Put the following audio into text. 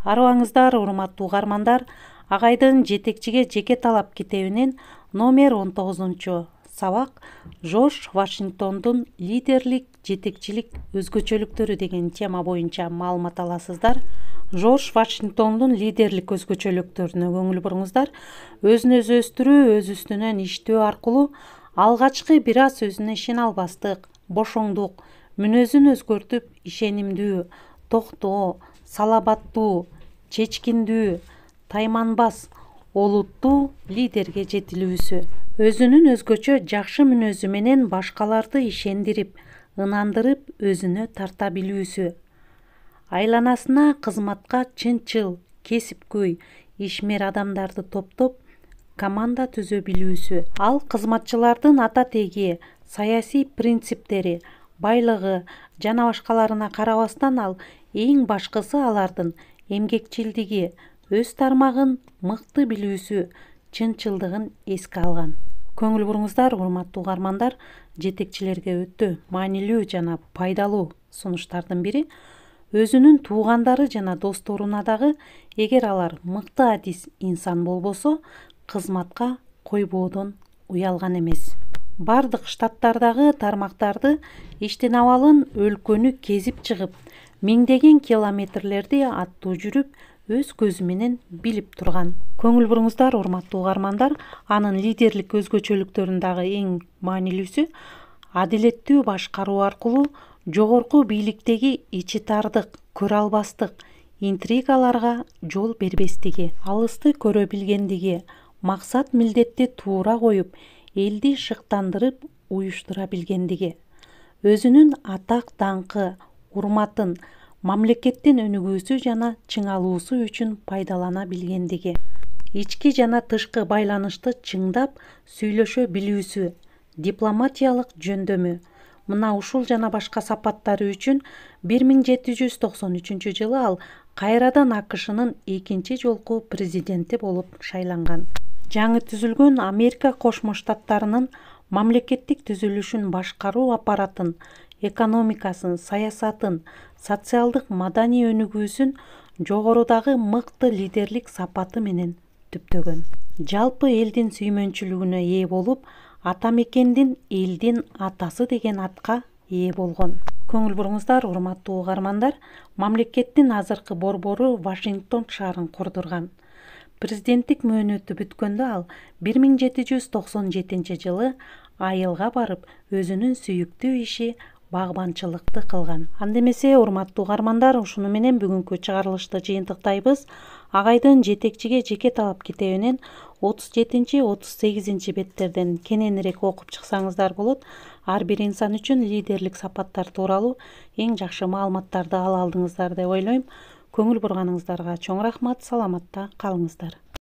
Арыбаңыздар, урматтуу угармандар, Агайдын жетекчиге жеке талап китебинин номер 19 сабак Жорж Вашингтондун лидерлик, жетекчилик өзгөчөлүктөрү деген тема боюнча маалымат аласыздар. Жорж Вашингтондун лидерлик өзгөчөлүктөрүнө көңүл буруңуздар. Өзүн өзү өстүрүү, өз үстүнөн иштөө аркылуу алгачкы бир аз өзүнө ишене албастык, бошоңдук, мүнөзүн өзгөртүп, ишенимдүү, токтоо, салабаттуу, чечкиндүү, тайманбас, олуттуу лидерге жетилүүсү. Өзүнүн өзгөчө жакшы мүнөзү менен башкаларды ишендирип, ынандырып, өзүнө тарта билүүсү. Айланасына кызматка чынчыл, кесипкөй, ишмер адамдарды топтоп, команда түзө билүүсү. Ал кызматчылардын ата теги, саясий принциптери, байлыгы жана башкаларына карабастан ал эң башкысы алардын эмгекчилдиги, өз тармагын мыкты билүүсү, чынчылдыгын эске алган. Көңүл буруңуздар, урматтуу угармандар, жетекчилерге өтө маанилүү жана пайдалуу сунуштардын бири өзүнүн туугандары жана досторуна дагы эгер алар мыкты адис инсан болбосо, кызматка койбоодон уялган эмес. Бардык штаттардагы тармактарды иштин абалын өлкөнү кезип чыгып, миңдеген километрлерди аттуу жүрүп, өз көзү менен билип турган. Көңүл буруңуздар, урматтуу угармандар, анын лидерлик өзгөчөлүктөрүнүн дагы эң маанилүүсү адилеттүү башкаруу аркылуу жогорку бийликтеги ичи тардык, көрө албастык, интригаларга жол бербестиги, алысты көрө билгендиги, максат милдетти туура коюп, элди шыктандырып, уюштура билгендиги, өзүнүн атак даңкы, урматын мамлекеттин өнүгүүсү жана чыңалуусу үчүн пайдалана билгендиги, ички жана тышкы байланышты чыңдап сүйлөшө билүүсү, дипломатиялык жөндөмү. Мына ушул жана башка сапаттары үчүн 1793 жылы ал кайрадан АКШнын экинчи жолку президенти болуп шайланган. Жаңы түзүлгөн Америка Кошмо Штаттарынын мамлекеттик түзүлүшүн башкаруу аппаратын, экономикасын, саясатын, социалдык маданий өнүгүүсүн жогорудагы мыкты лидерлик сапаты менен түптөгөн. Жалпы элдин сүймөнчүлүгүнө ээ болуп, ата мекендин элдин атасы деген атка ээ болгон. Көңүл буруңуздар, урматтуу угармандар, мамлекеттин азыркы борбору Вашингтон шаарын курдурган. Президенттик мөөнөтү бүткөндө ал 1797 жылы айылга барып, өзүнүн сүйүктүү иши багбанчылыкты кылган. Анда эмесе, урматтуу угармандар, ушуну менен бүгүнкү чыгарылышты жыйынтыктайбыз. Агайдын жетекчиге жеке талап китебинин 37-38 беттерден кененирээк окуп чыксаңыздар болот. Ар бир инсан үчүн лидерлик сапаттар тууралуу эң жакшы маалыматтарды ала алдыңыздар деп ойлойм. Көңүл бурганыңыздарга чоң рахмат, саламатта калыңыздар.